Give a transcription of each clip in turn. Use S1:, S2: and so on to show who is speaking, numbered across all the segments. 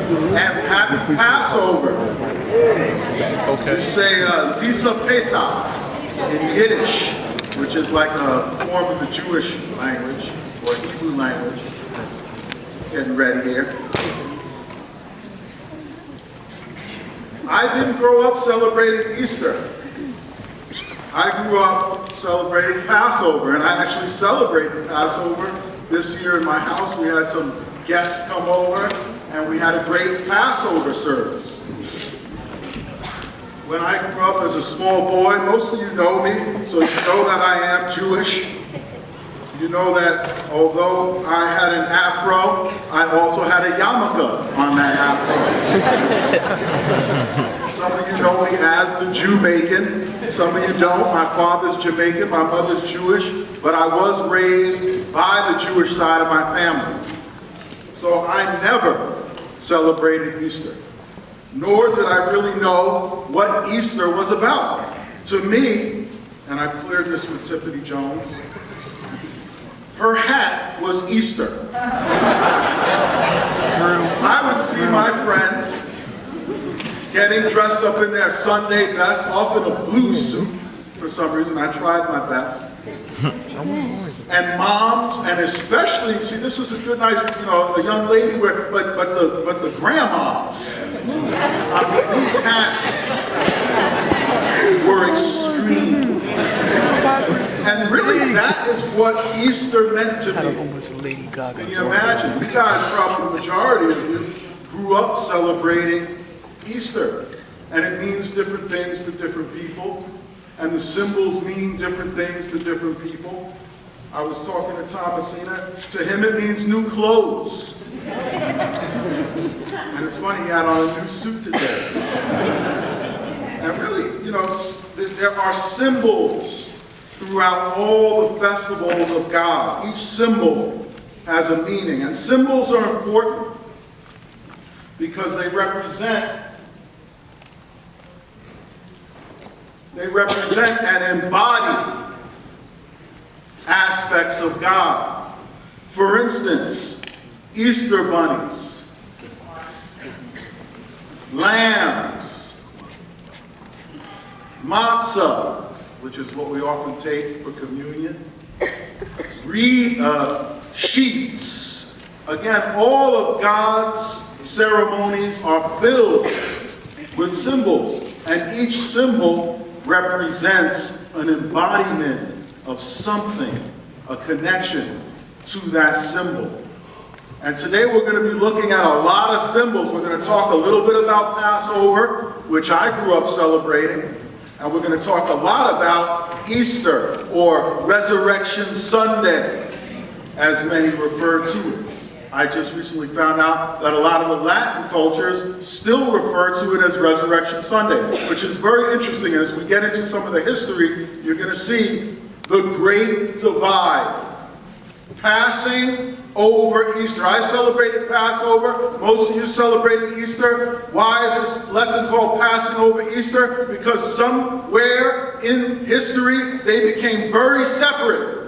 S1: And happy Passover.
S2: Okay.
S1: We say Zisa Pesach in Yiddish, which is like a form of the Jewish language or Hebrew language. Just getting ready here. I didn't grow up celebrating Easter. I grew up celebrating Passover, and I actually celebrated Passover this year in my house. We had some guests come over, and we had a great Passover service. When I grew up as a small boy, most of you know me, so you know that I am Jewish. You know that although I had an afro, I also had a yarmulke on that afro. Some of you know me as the Jew-Macon. Some of you don't. My father's Jamaican, my mother's Jewish, but I was raised by the Jewish side of my family. So I never celebrated Easter, nor did I really know what Easter was about. To me, and I cleared this with Tiffany Jones, her hat was Easter. I would see my friends getting dressed up in their Sunday best, often a blue suit for some reason. I tried my best. And moms, and especially, see, this is a good, nice, a young lady wear, but the grandmas. I mean, these hats were extreme. And really, that is what Easter meant to me. Can you imagine? You guys, probably the majority of you, grew up celebrating Easter. And it means different things to different people. And the symbols mean different things to different people. I was talking to Thomasina. To him, it means new clothes. And it's funny, he had on a new suit today. And really, there are symbols throughout all the festivals of God. Each symbol has a meaning. And symbols are important because they represent and embody aspects of God. For instance, Easter bunnies, lambs, matzah, which is what we often take for communion, sheaths. Again, all of God's ceremonies are filled with symbols, and each symbol represents an embodiment of something, a connection to that symbol. And today we're going to be looking at a lot of symbols. We're going to talk a little bit about Passover, which I grew up celebrating, and we're going to talk a lot about Easter, or Resurrection Sunday, as many refer to it. I just recently found out that a lot of the Latin cultures still refer to it as Resurrection Sunday, which is very interesting. As we get into some of the history, you're going to see the Great Divide. Passing over Easter. I celebrated Passover. Most of you celebrated Easter. Why is this lesson called Passing Over Easter? Because somewhere in history, they became very separate.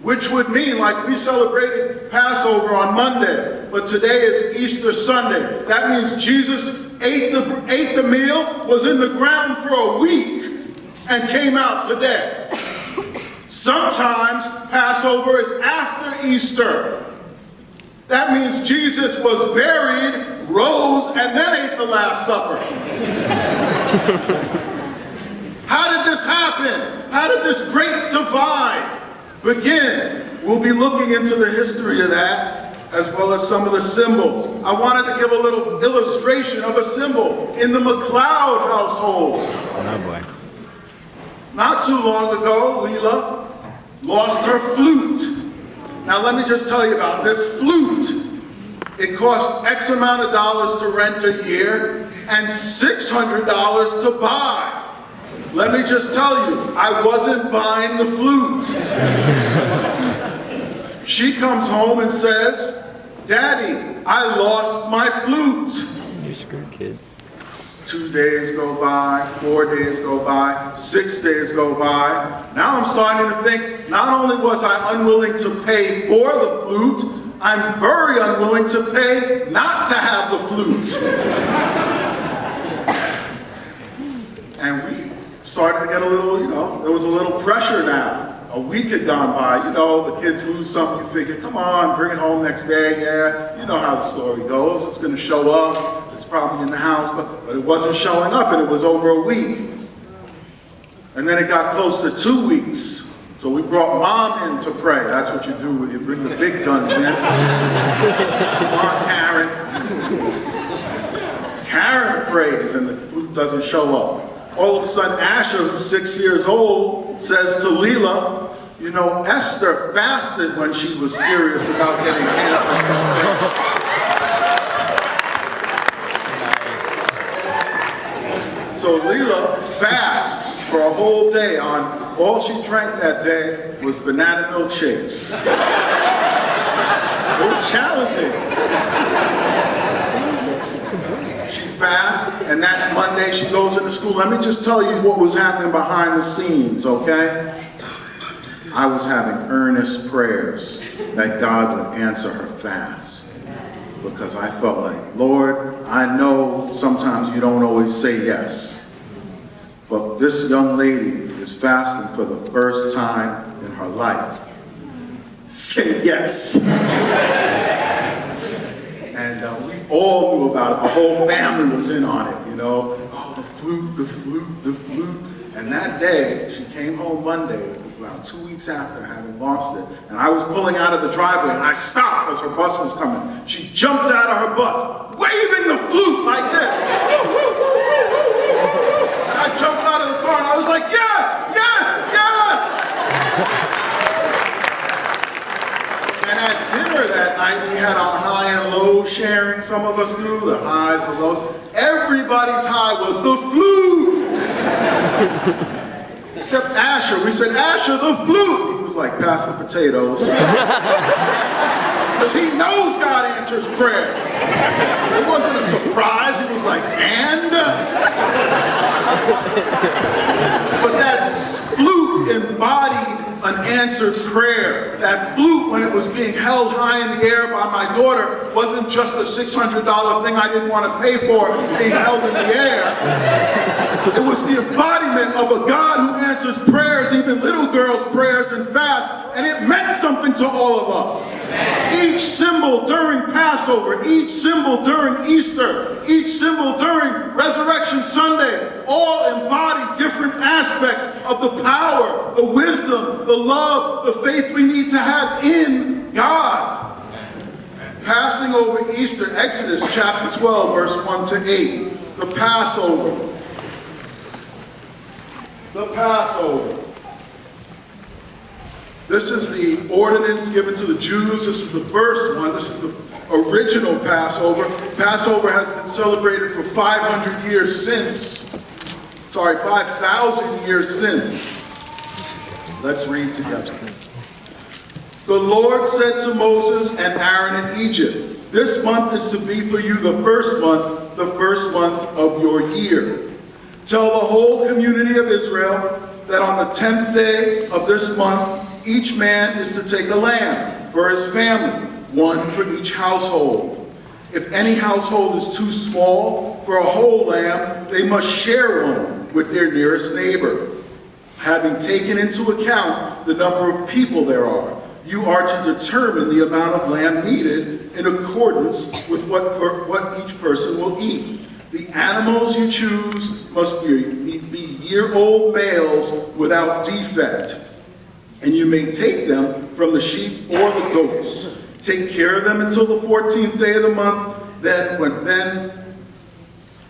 S1: Which would mean, like, we celebrated Passover on Monday, but today is Easter Sunday. That means Jesus ate the meal, was in the ground for a week, and came out today. Sometimes Passover is after Easter. That means Jesus was buried, rose, and then ate the Last Supper. How did this happen? How did this great divide begin? We'll be looking into the history of that, as well as some of the symbols. I wanted to give a little illustration of a symbol in the McCloud household.
S2: Oh boy.
S1: Not too long ago, Leela lost her flute. Now let me just tell you about this flute. It costs X amount of dollars to rent a year and $600 to buy. Let me just tell you, I wasn't buying the flute. She comes home and says, "Daddy, I lost my flute."
S2: You're screwed, kid.
S1: 2 days go by, 4 days go by, 6 days go by. Now I'm starting to think, not only was I unwilling to pay for the flute, I'm very unwilling to pay not to have the flute. And we started to get a little, there was a little pressure now. A week had gone by, the kids lose something, you figure, come on, bring it home next day, yeah, you know how the story goes, it's gonna show up, it's probably in the house, but it wasn't showing up, and it was over a week. And then it got close to 2 weeks, so we brought Mom in to pray. That's what you do when you bring the big guns in. Come on, Karen. Karen prays, and the flute doesn't show up. All of a sudden, Asher, who's 6 years old, says to Leela, Esther fasted when she was serious about getting cancer. So Leela fasts for a whole day on, all she drank that day was banana milkshakes. It was challenging. She fasts, and that Monday she goes into school. Let me just tell you what was happening behind the scenes, okay? I was having earnest prayers that God would answer her fast. Because I felt like, Lord, I know sometimes you don't always say yes. But this young lady is fasting for the first time in her life. Say yes. And we all knew about it. The whole family was in on it, Oh, the flute, the flute, the flute. And that day, she came home Monday, about 2 weeks after having lost it. And I was pulling out of the driveway, and I stopped because her bus was coming. She jumped out of her bus, waving the flute like this. Woo, woo, woo, woo, woo, woo, woo, woo. And I jumped out of the car, and I was like, yes, yes, yes! And at dinner that night, we had our high and low sharing. Some of us do, the highs, the lows. Everybody's high was the flute. Except Asher. We said, Asher, the flute. He was like, pass the potatoes. Because he knows God answers prayer. It wasn't a surprise. He was like, and? But that flute embodied an answered prayer. That flute, when it was being held high in the air by my daughter, wasn't just a $600 thing I didn't want to pay for being held in the air. It was the embodiment of a God who answers prayers, even little girls' prayers and fasts, and it meant something to all of us. Each symbol during Passover, each symbol during Easter, each symbol during Resurrection Sunday, all embody different aspects of the power, the wisdom, the love, the faith we need to have in God. Passing over Easter, Exodus chapter 12, verse 1 to 8, the Passover. The Passover. This is the ordinance given to the Jews. This is the first one. This is the original Passover. Passover has been celebrated for 500 years since. 5,000 years since. Let's read together. The Lord said to Moses and Aaron in Egypt, this month is to be for you the first month of your year. Tell the whole community of Israel that on the 10th day of this month, each man is to take a lamb for his family, one for each household. If any household is too small for a whole lamb, they must share one with their nearest neighbor. Having taken into account the number of people there are, you are to determine the amount of lamb needed in accordance with what each person will eat. The animals you choose must be year-old males without defect, and you may take them from the sheep or the goats. Take care of them until the 14th day of the month. Then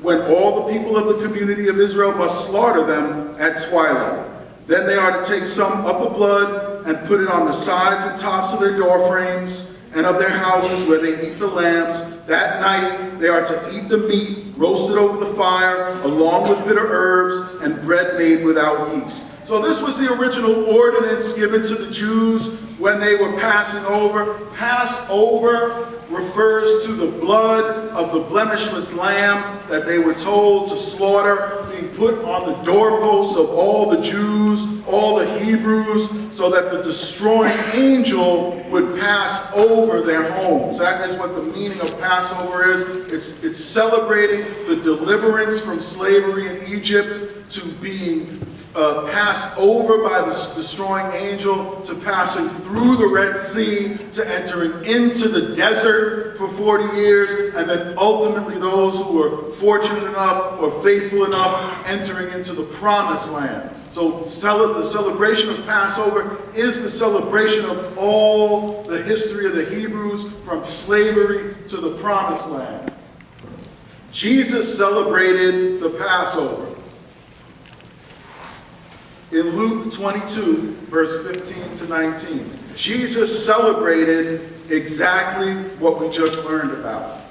S1: when all the people of the community of Israel must slaughter them at twilight. Then they are to take some of the blood and put it on the sides and tops of their door frames and of their houses where they eat the lambs. That night they are to eat the meat roasted over the fire, along with bitter herbs and bread made without yeast. So this was the original ordinance given to the Jews when they were passing over. Passover refers to the blood of the blemishless lamb that they were told to slaughter, being put on the doorposts of all the Jews, all the Hebrews, so that the destroying angel would pass over their homes. That is what the meaning of Passover is. It's celebrating the deliverance from slavery in Egypt to being passed over by the destroying angel, to passing through the Red Sea, to entering into the desert for 40 years, and then ultimately those who were fortunate enough or faithful enough entering into the promised land. So the celebration of Passover is the celebration of all the history of the Hebrews from slavery to the promised land. Jesus celebrated the Passover. In Luke 22, verse 15 to 19, Jesus celebrated exactly what we just learned about.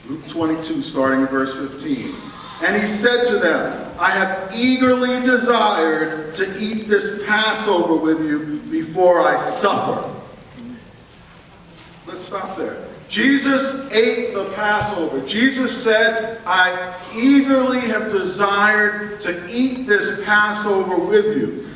S1: Luke 22, starting in verse 15. And he said to them, I have eagerly desired to eat this Passover with you before I suffer. Let's stop there. Jesus ate the Passover. Jesus said, I eagerly have desired to eat this Passover with you.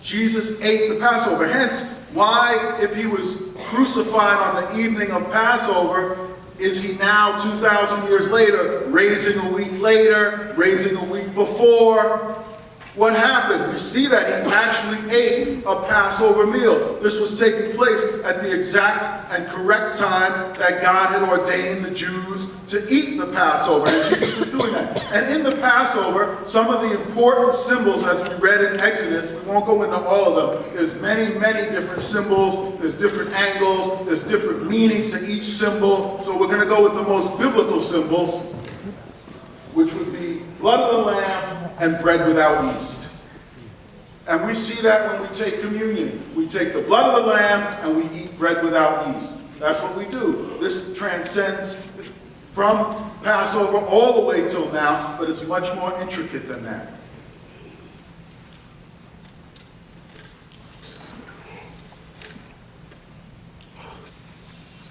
S1: Jesus ate the Passover. Hence, why, if he was crucified on the evening of Passover, is he now 2,000 years later, raising a week later, raising a week before? What happened? We see that he actually ate a Passover meal. This was taking place at the exact and correct time that God had ordained the Jews to eat the Passover. And Jesus is doing that. And in the Passover, some of the important symbols, as we read in Exodus, we won't go into all of them. There's many, many different symbols. There's different angles. There's different meanings to each symbol. So we're going to go with the most biblical symbols, which would be blood of the Lamb and bread without yeast. And we see that when we take communion. We take the blood of the Lamb and we eat bread without yeast. That's what we do. This transcends from Passover all the way till now, but it's much more intricate than that.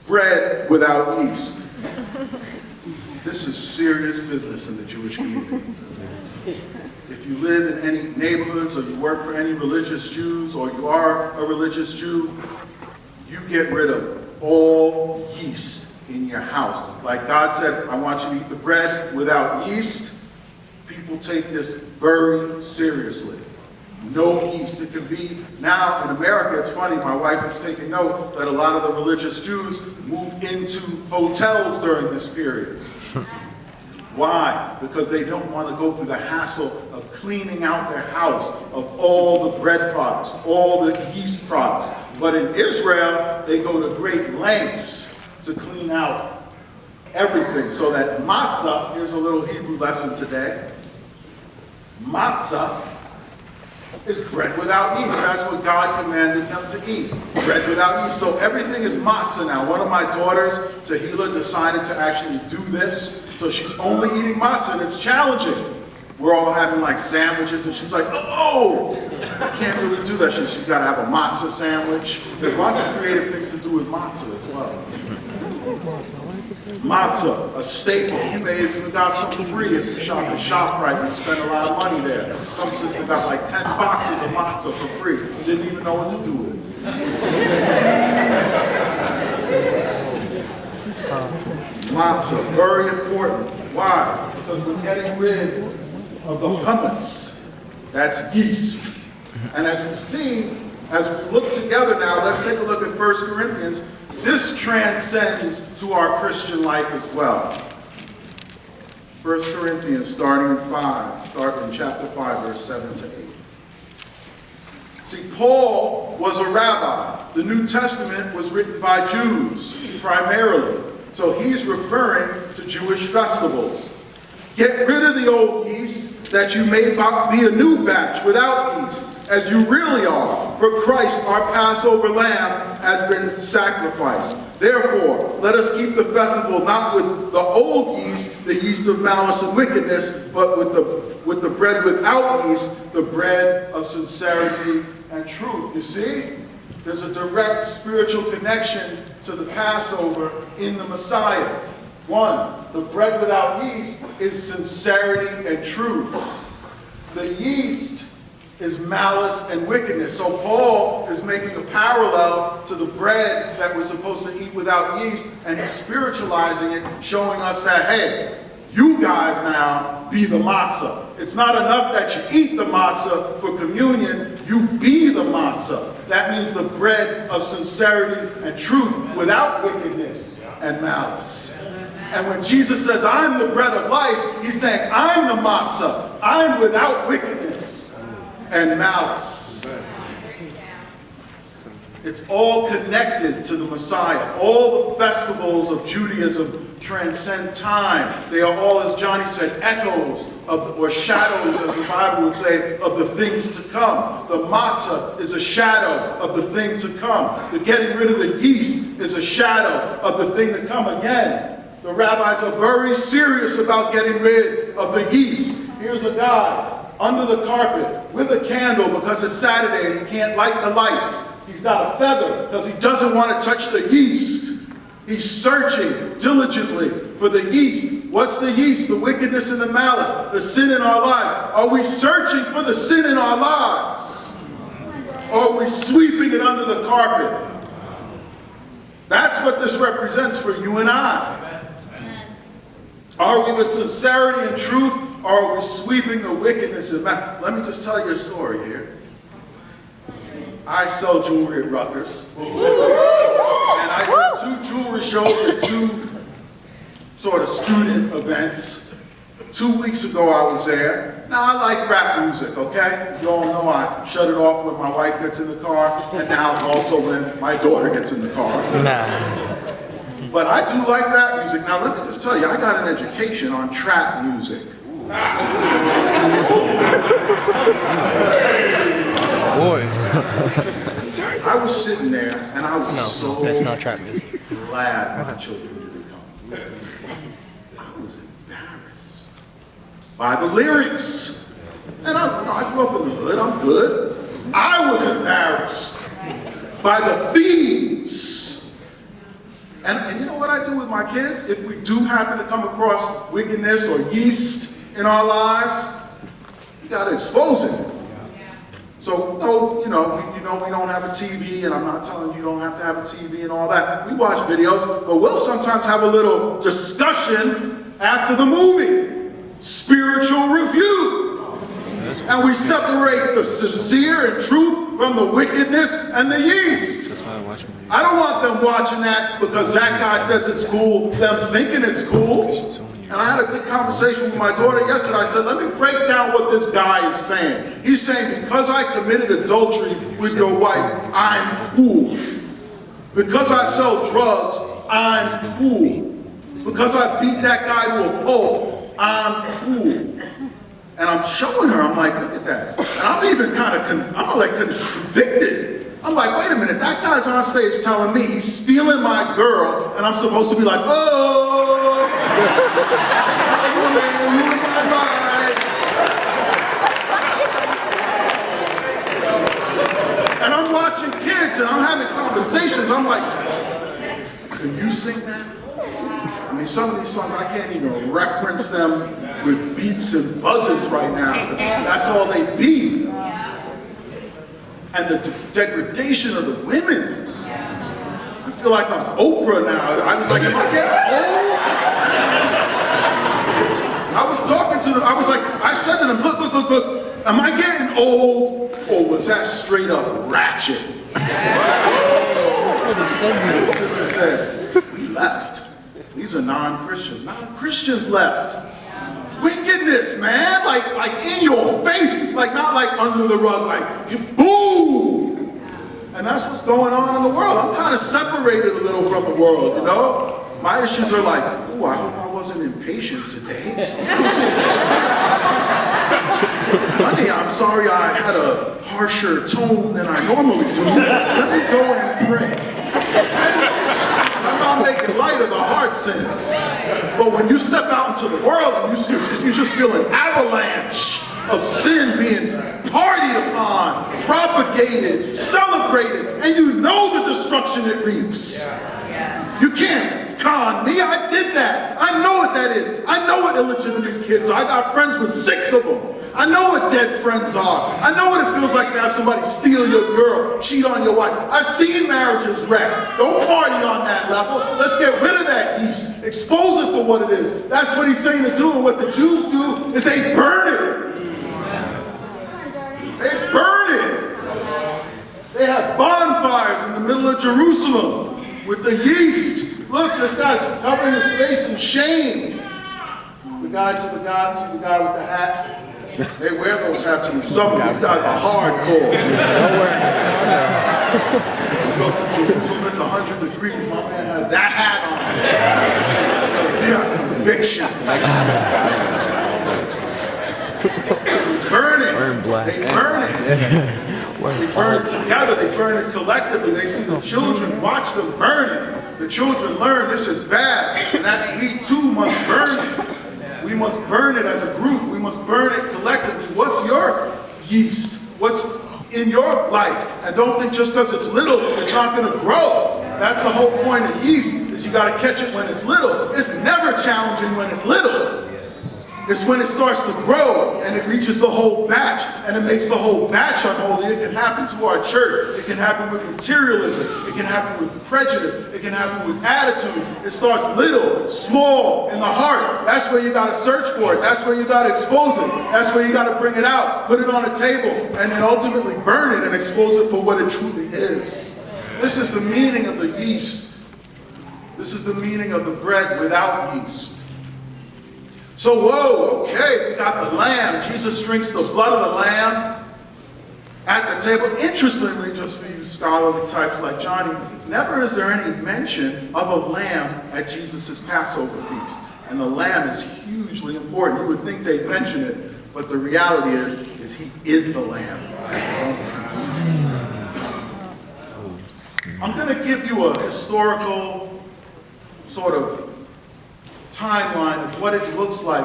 S1: Bread without yeast. This is serious business in the Jewish community. If you live in any neighborhoods or you work for any religious Jews or you are a religious Jew, you get rid of all yeast in your house. Like God said, I want you to eat the bread without yeast. People take this very seriously. No yeast. It can be, now in America, it's funny, my wife is taking note that a lot of the religious Jews move into hotels during this period. Why? Because they don't want to go through the hassle of cleaning out their house of all the bread products, all the yeast products. But in Israel, they go to great lengths to clean out everything. So that matzah, here's a little Hebrew lesson today. Matzah is bread without yeast. That's what God commanded them to eat. Bread without yeast. So everything is matzah now. One of my daughters, Tahila, decided to actually do this. So she's only eating matzah, and it's challenging. We're all having like sandwiches, and she's like, oh, I can't really do that. She's got to have a matzah sandwich. There's lots of creative things to do with matzah as well. Matzah, a staple. You may have even got some free if you shop at ShopRite. You spend a lot of money there. Some sister got like 10 boxes of matzah for free. Didn't even know what to do with it. Matzah, very important. Why? Because we're getting rid of the hummus. That's yeast. And as we see, as we look together now, let's take a look at 1 Corinthians. This transcends to our Christian life as well. 1 Corinthians, starting in chapter 5, verse 7 to 8. See, Paul was a rabbi. The New Testament was written by Jews, primarily. So he's referring to Jewish festivals. Get rid of the old yeast, that you may be a new batch without yeast, as you really are. For Christ, our Passover lamb, has been sacrificed. Therefore, let us keep the festival not with the old yeast, the yeast of malice and wickedness, but with the bread without yeast, the bread of sincerity and truth. You see? There's a direct spiritual connection to the Passover in the Messiah. 1, the bread without yeast is sincerity and truth. The yeast is malice and wickedness. So Paul is making a parallel to the bread that we're supposed to eat without yeast, and he's spiritualizing it, showing us that, hey, you guys now be the matzah. It's not enough that you eat the matzah for communion, you be the matzah. That means the bread of sincerity and truth without wickedness and malice. And when Jesus says, I'm the bread of life, he's saying, I'm the matzah. I'm without wickedness and malice. It's all connected to the Messiah. All the festivals of Judaism transcend time. They are all, as Johnny said, echoes of, or shadows, as the Bible would say, of the things to come. The matzah is a shadow of the thing to come. The getting rid of the yeast is a shadow of the thing to come. Again, the rabbis are very serious about getting rid of the yeast. Here's a guy under the carpet with a candle because it's Saturday and he can't light the lights. He's got a feather because he doesn't want to touch the yeast. He's searching diligently for the yeast. What's the yeast? The wickedness and the malice, the sin in our lives. Are we searching for the sin in our lives? Or are we sweeping it under the carpet? That's what this represents for you and I. Are we the sincerity and truth, or are we sweeping the wickedness and malice? Let me just tell you a story here. I sell jewelry at Rutgers, and I did 2 jewelry shows at 2 sort of student events. 2 weeks ago I was there. Now I like rap music, okay? You all know I shut it off when my wife gets in the car, and now also when my daughter gets in the car.
S2: Nah.
S1: But I do like rap music. Now let me just tell you, I got an education on trap music.
S2: Boy.
S1: I was sitting there and I was so
S2: that's not trap music.
S1: glad my children didn't come. I was embarrassed by the lyrics. And I grew up in the hood, I'm good. I was embarrassed by the themes. And you know what I do with my kids? If we do happen to come across wickedness or yeast in our lives, you gotta expose it. So, no, you know, we don't have a TV, and I'm not telling you don't have to have a TV and all that. We watch videos, but we'll sometimes have a little discussion after the movie. Spiritual review. And we separate the sincere and truth from the wickedness and the yeast.
S2: That's why I watch movies.
S1: I don't want them watching that because that guy says it's cool, them thinking it's cool. And I had a good conversation with my daughter yesterday. I said, let me break down what this guy is saying. He's saying, because I committed adultery with your wife, I'm cool. Because I sell drugs, I'm cool. Because I beat that guy to a pulp, I'm cool. And I'm showing her, I'm like, look at that. And I'm even kind of, convicted. I'm like, wait a minute, that guy's on stage telling me he's stealing my girl, and I'm supposed to be like, oh, woman, ruin my life. And I'm watching kids, and I'm having conversations. I'm like, can you sing that? I mean, some of these songs, I can't even reference them with beeps and buzzes right now, because that's all they be. And the degradation of the women. I feel like I'm Oprah now. I was like, am I getting old? I was talking to them, I said to them, look, am I getting old, or was that straight up ratchet? And the sister said, we left. These are non-Christians. Non-Christians left. Wickedness, man, like in your face, like not like under the rug, like boom. And that's what's going on in the world. I'm kind of separated a little from the world, you know? My issues are like, ooh, I hope I wasn't impatient today. Honey, I'm sorry I had a harsher tone than I normally do. Let me go and pray. I'm not making light of the hard sins. But when you step out into the world and you just feel an avalanche of sin being partied upon, propagated, celebrated, and you know the destruction it reaps. You can't con me. I did that. I know what that is. I know what illegitimate kids are. I got friends with 6 of them. I know what dead friends are. I know what it feels like to have somebody steal your girl, cheat on your wife. I've seen marriages wrecked. Don't party on that level. Let's get rid of that yeast. Expose it for what it is. That's what he's saying to do. And what the Jews do is they burn it. They burn it. They have bonfires in the middle of Jerusalem with the yeast. Look, this guy's covering his face in shame. The guy to the God, see the guy with the hat? They wear those hats in the summer. These guys are hardcore. You go to Jerusalem, it's 100 degrees. My man has that hat on. You got conviction. Burn it. They burn it. They burn it together. They burn it collectively. They see the children, watch them burn it. The children learn this is bad, and that we too must burn it. We must burn it as a group. We must burn it collectively. What's your yeast? What's in your life? And don't think just because it's little, it's not going to grow. That's the whole point of yeast, is you got to catch it when it's little. It's never challenging when it's little. It's when it starts to grow and it reaches the whole batch and it makes the whole batch unholy. It can happen to our church. It can happen with materialism. It can happen with prejudice. It can happen with attitudes. It starts little, small, in the heart. That's where you got to search for it. That's where you got to expose it. That's where you got to bring it out, put it on a table, and then ultimately burn it and expose it for what it truly is. This is the meaning of the yeast. This is the meaning of the bread without yeast. So, whoa, okay, we got the lamb. Jesus drinks the blood of the lamb at the table. Interestingly, just for you scholarly types like Johnny, never is there any mention of a lamb at Jesus' Passover feast. And the lamb is hugely important. You would think they'd mention it, but the reality is he is the lamb at his own feast. I'm going to give you a historical sort of timeline of what it looks like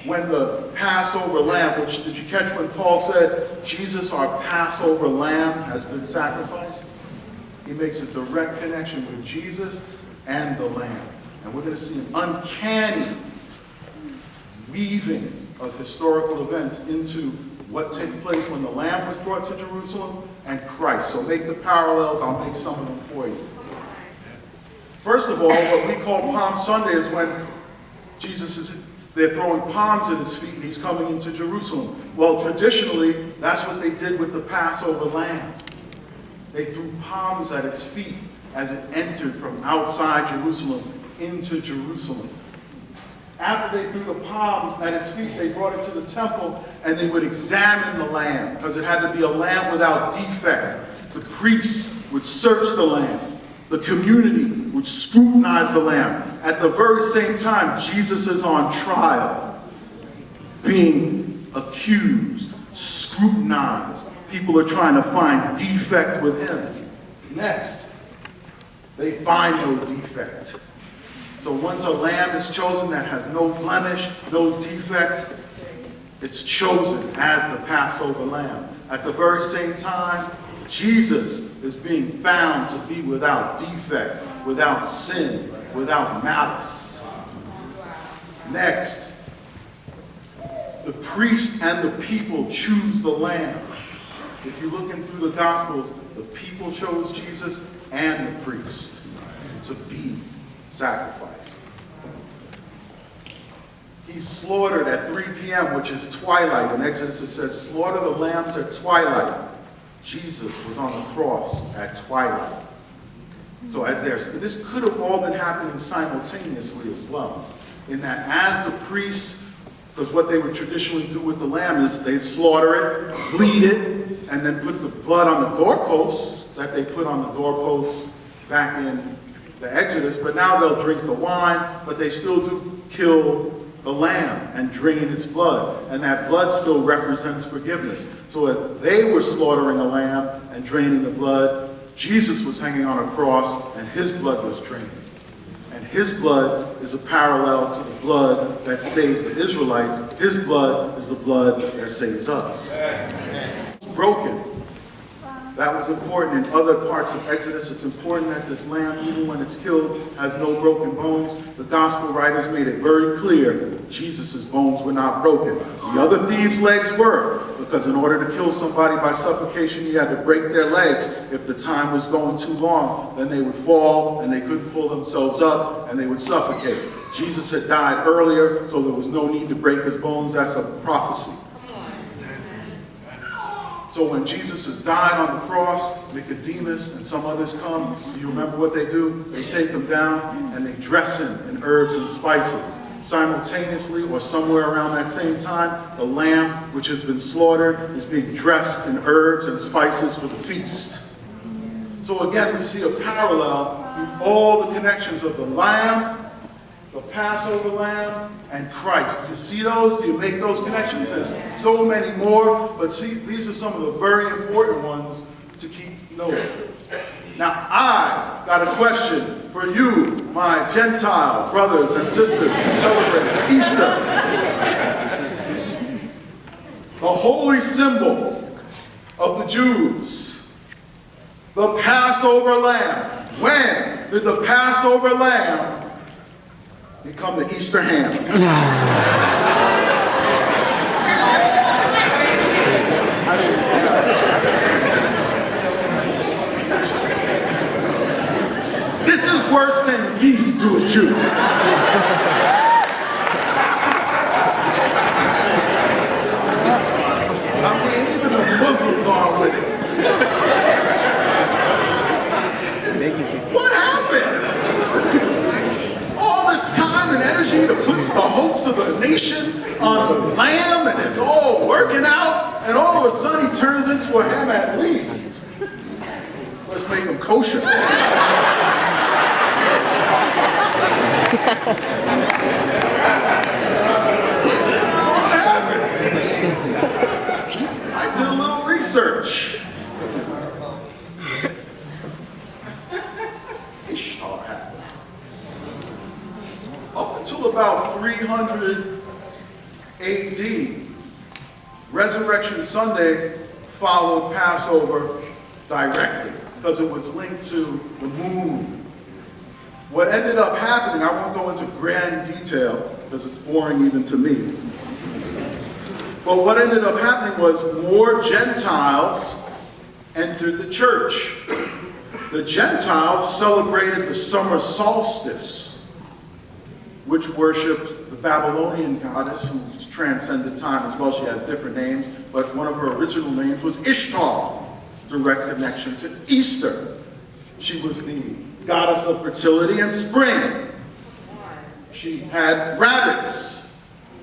S1: when the Passover lamb, which did you catch when Paul said, Jesus, our Passover lamb, has been sacrificed? He makes a direct connection with Jesus and the lamb. And we're going to see an uncanny weaving of historical events into what took place when the lamb was brought to Jerusalem and Christ. So make the parallels, I'll make some of them for you. First of all, what we call Palm Sunday is when they're throwing palms at his feet and he's coming into Jerusalem. Well, traditionally, that's what they did with the Passover lamb. They threw palms at its feet as it entered from outside Jerusalem into Jerusalem. After they threw the palms at its feet, they brought it to the temple and they would examine the lamb because it had to be a lamb without defect. The priests would search the lamb. The community would scrutinize the lamb. At the very same time, Jesus is on trial, being accused, scrutinized. People are trying to find defect with him. Next, they find no defect. So once a lamb is chosen that has no blemish, no defect, it's chosen as the Passover lamb. At the very same time, Jesus is being found to be without defect, without sin, without malice. Next, the priest and the people choose the lamb. If you're looking through the Gospels, the people chose Jesus and the priest to be sacrificed. He's slaughtered at 3 p.m., which is twilight. In Exodus it says, slaughter the lambs at twilight. Jesus was on the cross at twilight. So this could have all been happening simultaneously as well. In that as the priests, because what they would traditionally do with the lamb is they'd slaughter it, bleed it, and then put the blood on the doorposts that they put on the doorposts back in the Exodus. But now they'll drink the wine, but they still do kill the lamb and drain its blood. And that blood still represents forgiveness. So as they were slaughtering a lamb and draining the blood, Jesus was hanging on a cross and his blood was drained. And his blood is a parallel to the blood that saved the Israelites. His blood is the blood that saves us. It's broken. That was important in other parts of Exodus. It's important that this lamb, even when it's killed, has no broken bones. The gospel writers made it very clear Jesus' bones were not broken. The other thieves' legs were, because in order to kill somebody by suffocation, you had to break their legs. If the time was going too long, then they would fall and they couldn't pull themselves up and they would suffocate. Jesus had died earlier, so there was no need to break his bones. That's a prophecy. So when Jesus has died on the cross, Nicodemus and some others come. Do you remember what they do? They take him down and they dress him in herbs and spices. Simultaneously, or somewhere around that same time, the lamb which has been slaughtered is being dressed in herbs and spices for the feast. So again, we see a parallel through all the connections of the lamb, the Passover lamb, and Christ. Do you see those? Do you make those connections? There's so many more, but see, these are some of the very important ones to keep noting. Now, I got a question for you, my Gentile brothers and sisters who celebrate Easter. The holy symbol of the Jews, the Passover lamb. When did the Passover lamb become the Easter ham? This is worse than yeast to a Jew. I mean, even the Muslims are with it. What happened? All this time and energy to put the hopes of the nation on the lamb, and it's all working out, and all of a sudden he turns into a ham at least. Let's make him kosher. So what happened? I did a little research. Ishtar happened. Up until about 300 AD, Resurrection Sunday followed Passover directly because it was linked to the moon. What ended up happening, I won't go into grand detail because it's boring even to me. But what ended up happening was more Gentiles entered the church. The Gentiles celebrated the summer solstice, which worshipped the Babylonian goddess who transcended time as well. She has different names, but one of her original names was Ishtar, direct connection to Easter. She was the goddess of fertility and spring. She had rabbits.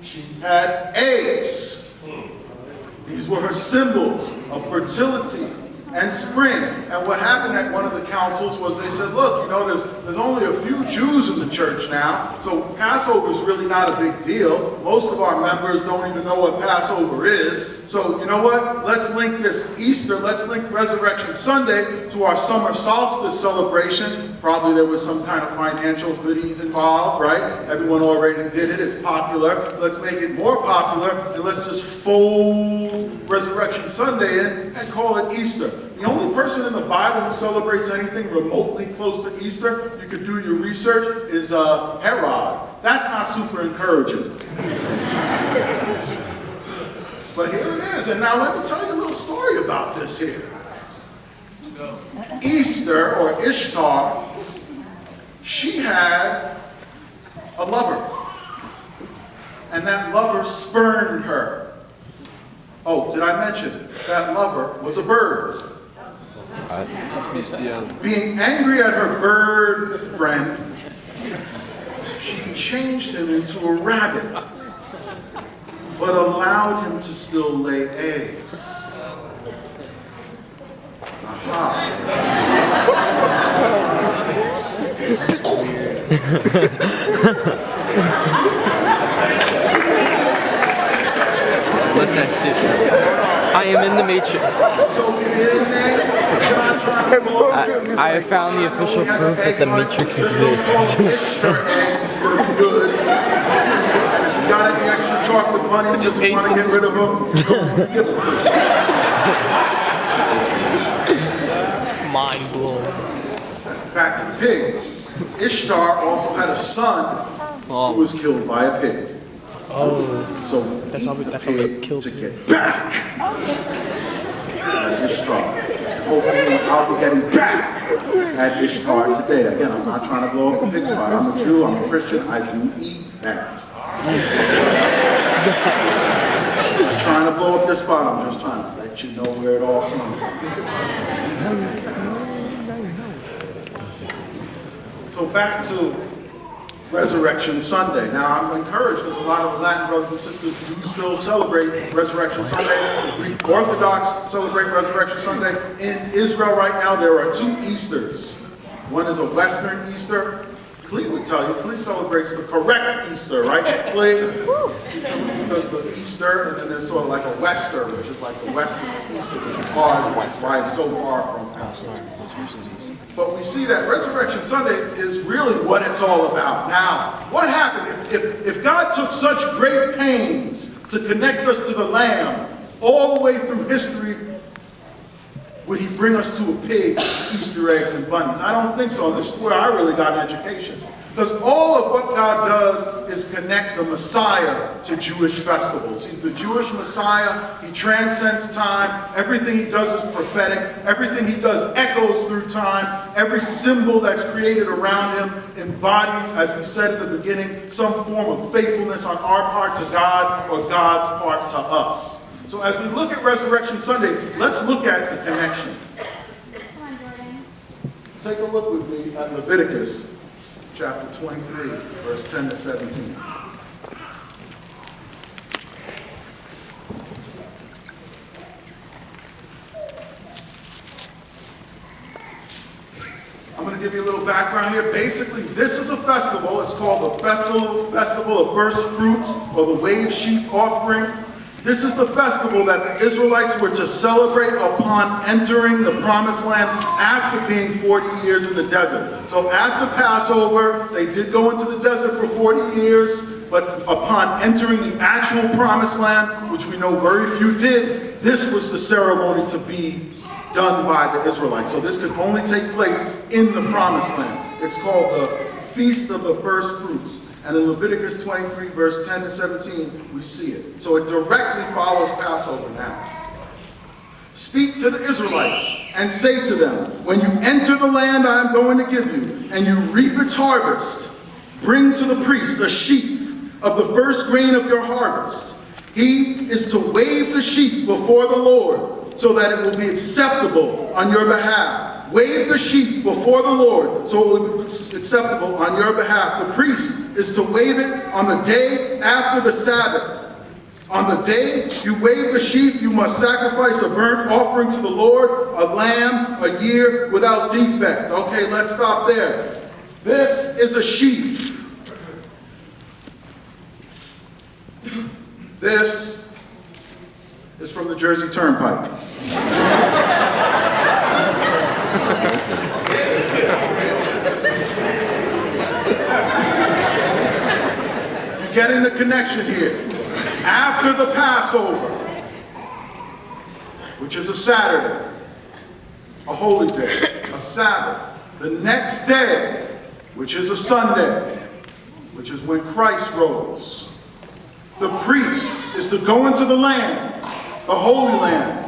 S1: She had eggs. These were her symbols of fertility and spring. And what happened at one of the councils was they said, look, you know, there's only a few Jews in the church now, so Passover is really not a big deal. Most of our members don't even know what Passover is. So you know what? Let's link this Easter, let's link Resurrection Sunday to our summer solstice celebration. Probably there was some kind of financial goodies involved, right? Everyone already did it. It's popular. Let's make it more popular, and let's just fold Resurrection Sunday in and call it Easter. The only person in the Bible who celebrates anything remotely close to Easter, you could do your research, is Herod. That's not super encouraging. But here it is. And now let me tell you a little story about this here. Easter, or Ishtar, she had a lover. And that lover spurned her. Oh, did I mention that lover was a bird? Being angry at her bird friend, she changed him into a rabbit, but allowed him to still lay eggs. Aha.
S2: Let that shit. I am in the Matrix.
S1: Soak it in, man.
S2: I have found the official proof that the Matrix exists.
S1: Ishtar eggs are gonna be good. And if you got any extra chocolate bunnies because you want to get rid of them, give them to me.
S2: Mind blown.
S1: Back to the pig. Ishtar also had a son who was killed by a pig. So we
S2: That's
S1: eat
S2: how
S1: the
S2: they
S1: pig
S2: killed
S1: to
S2: him.
S1: get back at Ishtar. Hopefully I'll be getting back at Ishtar today. Again, I'm not trying to blow up the pig spot. I'm a Jew, I'm a Christian, I do eat that. I'm not trying to blow up this spot, I'm just trying to let you know where it all came from. So back to Resurrection Sunday. Now I'm encouraged because a lot of the Latin brothers and sisters do still celebrate Resurrection Sunday. The Greek Orthodox celebrate Resurrection Sunday. In Israel right now there are two Easters. One is a Western Easter. McCloed would tell you, McCloed celebrates the correct Easter, right? McCloed does the Easter, and then there's sort of like a Wester, which is like the Western Easter, which is ours, which is why it's so far from Passover. But we see that Resurrection Sunday is really what it's all about. Now, what happened if God took such great pains to connect us to the Lamb all the way through history, would he bring us to a pig, Easter eggs, and bunnies? I don't think so. And this is where I really got an education. Because all of what God does is connect the Messiah to Jewish festivals. He's the Jewish Messiah. He transcends time. Everything he does is prophetic. Everything he does echoes through time. Every symbol that's created around him embodies, as we said at the beginning, some form of faithfulness on our part to God or God's part to us. So as we look at Resurrection Sunday, let's look at the connection. Take a look with me at Leviticus chapter 23, verse 10 to 17. I'm going to give you a little background here. Basically, this is a festival. It's called the Festival of First Fruits, or the Wave Sheaf Offering. This is the festival that the Israelites were to celebrate upon entering the Promised Land after being 40 years in the desert. So after Passover, they did go into the desert for 40 years, but upon entering the actual Promised Land, which we know very few did, this was the ceremony to be done by the Israelites. So this could only take place in the Promised Land. It's called the Feast of the First Fruits. And in Leviticus 23, verse 10 to 17, we see it. So it directly follows Passover now. Speak to the Israelites and say to them, when you enter the land I am going to give you, and you reap its harvest, bring to the priest a sheaf of the first grain of your harvest. He is to wave the sheaf before the Lord, so that it will be acceptable on your behalf. Wave the sheaf before the Lord, so it will be acceptable on your behalf. The priest is to wave it on the day after the Sabbath. On the day you wave the sheaf, you must sacrifice a burnt offering to the Lord, a lamb, a year without defect. Okay, let's stop there. This is a sheaf. This is from the Jersey Turnpike. You're getting the connection here. After the Passover, which is a Saturday, a holy day, a Sabbath, the next day, which is a Sunday, which is when Christ rose, the priest is to go into the land, the Holy Land,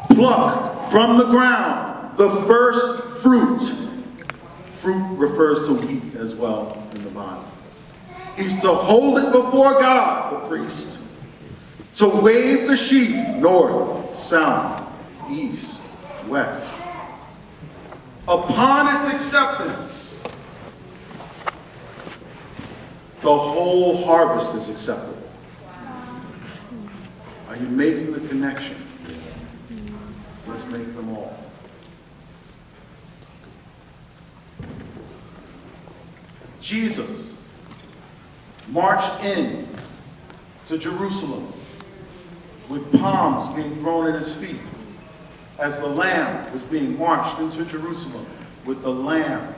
S1: pluck from the ground the first fruit. Fruit refers to wheat as well in the Bible. He's to hold it before God, the priest, to wave the sheaf north, south, east, west. Upon its acceptance, the whole harvest is acceptable. Are you making the connection? Let's make them all. Jesus marched in to Jerusalem with palms being thrown at his feet as the Lamb was being marched into Jerusalem with the Lamb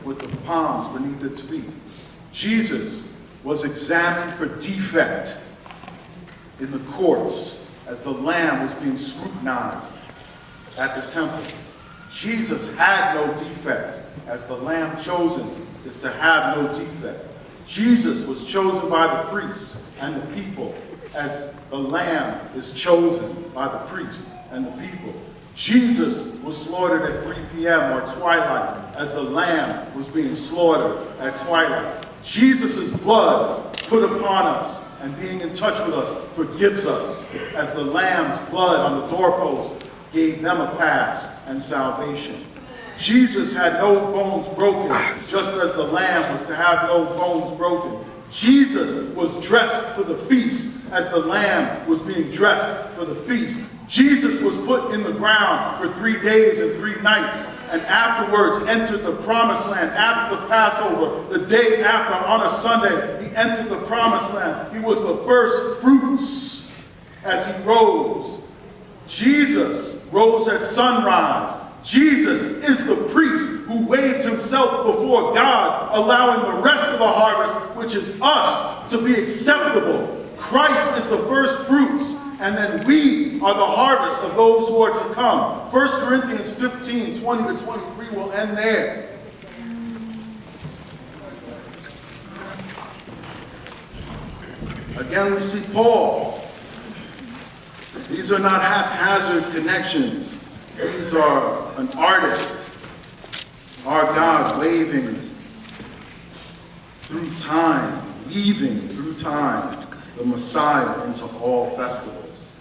S1: with the palms beneath its feet. Jesus was examined for defect in the courts as the Lamb was being scrutinized at the temple. Jesus had no defect, as the Lamb chosen is to have no defect. Jesus was chosen by the priests and the people, as the Lamb is chosen by the priests and the people. Jesus was slaughtered at 3 p.m. or twilight, as the Lamb was being slaughtered at twilight. Jesus' blood put upon us and being in touch with us forgives us, as the Lamb's blood on the doorpost gave them a pass and salvation. Jesus had no bones broken, just as the Lamb was to have no bones broken. Jesus was dressed for the feast, as the Lamb was being dressed for the feast. Jesus was put in the ground for 3 days and 3 nights, and afterwards entered the promised land after the Passover. The day after, on a Sunday, he entered the promised land. He was the first fruits as he rose. Jesus rose at sunrise. Jesus is the priest who waved himself before God, allowing the rest of the harvest, which is us, to be acceptable. Christ is the first fruits, and then we are the harvest of those who are to come. 1 Corinthians 15, 20 to 23 will end there. Again, we see Paul. These are not haphazard connections. These are an artist, our God waving through time, weaving through time the Messiah into all festivals.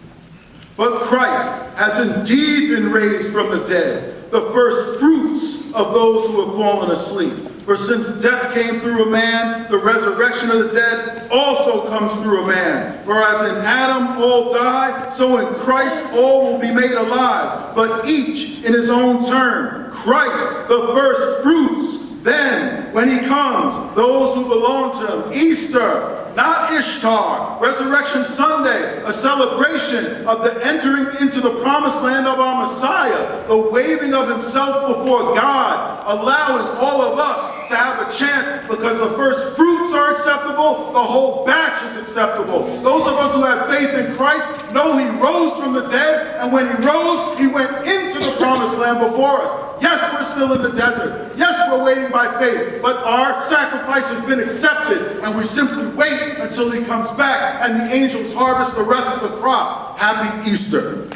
S1: But Christ has indeed been raised from the dead, the first fruits of those who have fallen asleep. For since death came through a man, the resurrection of the dead also comes through a man. For as in Adam all die, so in Christ all will be made alive, but each in his own turn. Christ, the first fruits. Then, when he comes, those who belong to him. Easter, not Ishtar. Resurrection Sunday, a celebration of the entering into the promised land of our Messiah, the waving of himself before God, allowing all of us to have a chance, because the first fruits are acceptable, the whole batch is acceptable. Those of us who have faith in Christ know he rose from the dead, and when he rose, he went into the promised land before us. Yes, we're still in the desert. Yes, we're waiting by faith, but our sacrifice has been accepted, and we simply wait until he comes back and the angels harvest the rest of the crop. Happy Easter.